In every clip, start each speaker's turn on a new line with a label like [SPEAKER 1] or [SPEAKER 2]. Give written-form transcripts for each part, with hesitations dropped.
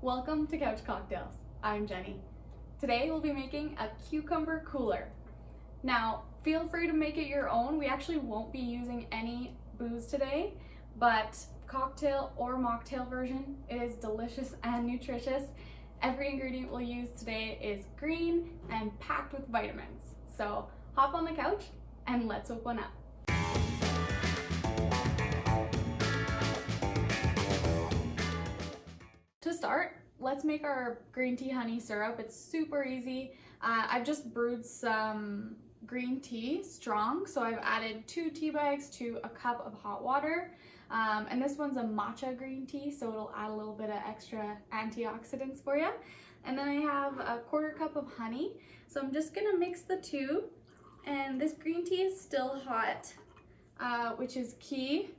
[SPEAKER 1] Welcome to Couch Cocktails. I'm Jenny. Today we'll be making a cucumber cooler. Now, feel free to make it your own. We actually won't be using any booze today, but cocktail or mocktail version, it is delicious and nutritious. Every ingredient we'll use today is green and packed with vitamins. So hop on the couch and let's open up. To start, let's make our green tea honey syrup. It's super easy. I've just brewed some green tea strong, so I've added 2 tea bags to a cup of hot water. And this one's a matcha green tea, so it'll add a little bit of extra antioxidants for you. And then I have a 1/4 cup of honey. So I'm just gonna mix the two. And this green tea is still hot, which is key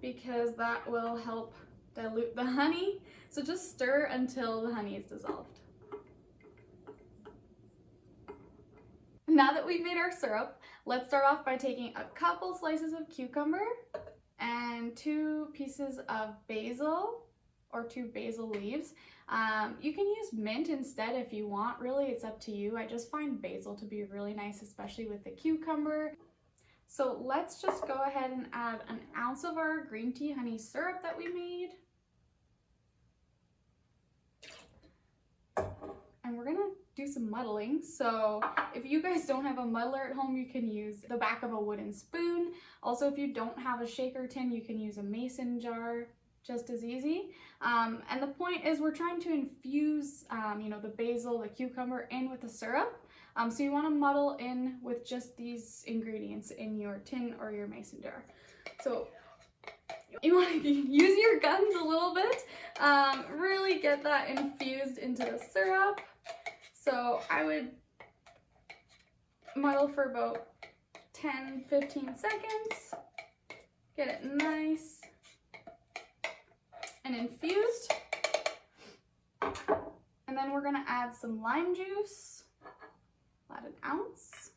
[SPEAKER 1] because that will help dilute the honey. So just stir until the honey is dissolved. Now that we've made our syrup, let's start off by taking a couple slices of cucumber and 2 pieces of basil or 2 basil leaves. You can use mint instead if you want, really, it's up to you. I just find basil to be really nice, especially with the cucumber. So let's just go ahead and add 1 ounce of our green tea honey syrup that we made. And we're gonna do some muddling. So if you guys don't have a muddler at home, you can use the back of a wooden spoon. Also, if you don't have a shaker tin, you can use a mason jar, just as easy. And the point is we're trying to infuse, the basil, the cucumber in with the syrup. So you wanna muddle in with just these ingredients in your tin or your mason jar. So you want to use your guns a little bit, really get that infused into the syrup. So I would muddle for about 10-15 seconds, get it nice and infused. And then we're gonna add some lime juice, add 1 ounce.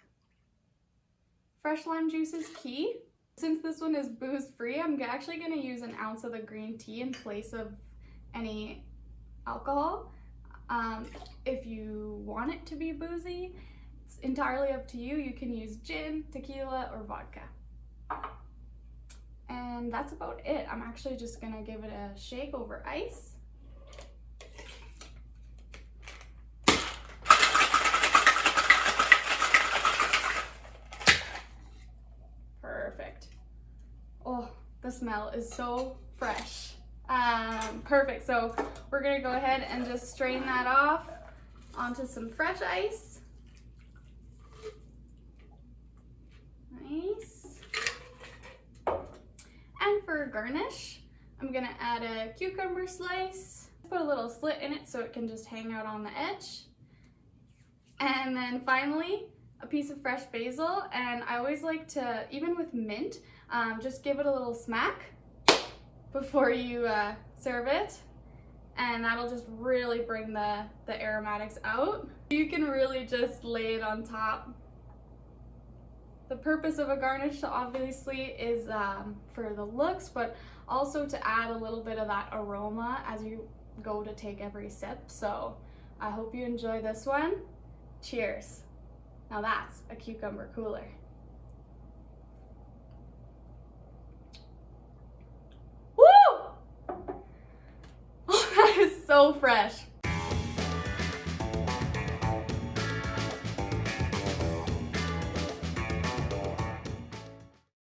[SPEAKER 1] Fresh lime juice is key. Since this one is booze free, I'm actually going to use 1 ounce of the green tea in place of any alcohol. If you want it to be boozy, it's entirely up to you. You can use gin, tequila, or vodka. And that's about it. I'm actually just going to give it a shake over ice. Oh, the smell is so fresh. Perfect. So we're gonna go ahead and just strain that off onto some fresh ice. Nice. And for garnish, I'm gonna add a cucumber slice. Put a little slit in it so it can just hang out on the edge. And then finally, a piece of fresh basil. And I always like to, even with mint, just give it a little smack before you serve it, and that'll just really bring the aromatics out. You can really just lay it on top. The purpose of a garnish obviously is for the looks, but also to add a little bit of that aroma as you go to take every sip. So I hope you enjoy this one. Cheers. Now that's a cucumber cooler. So fresh.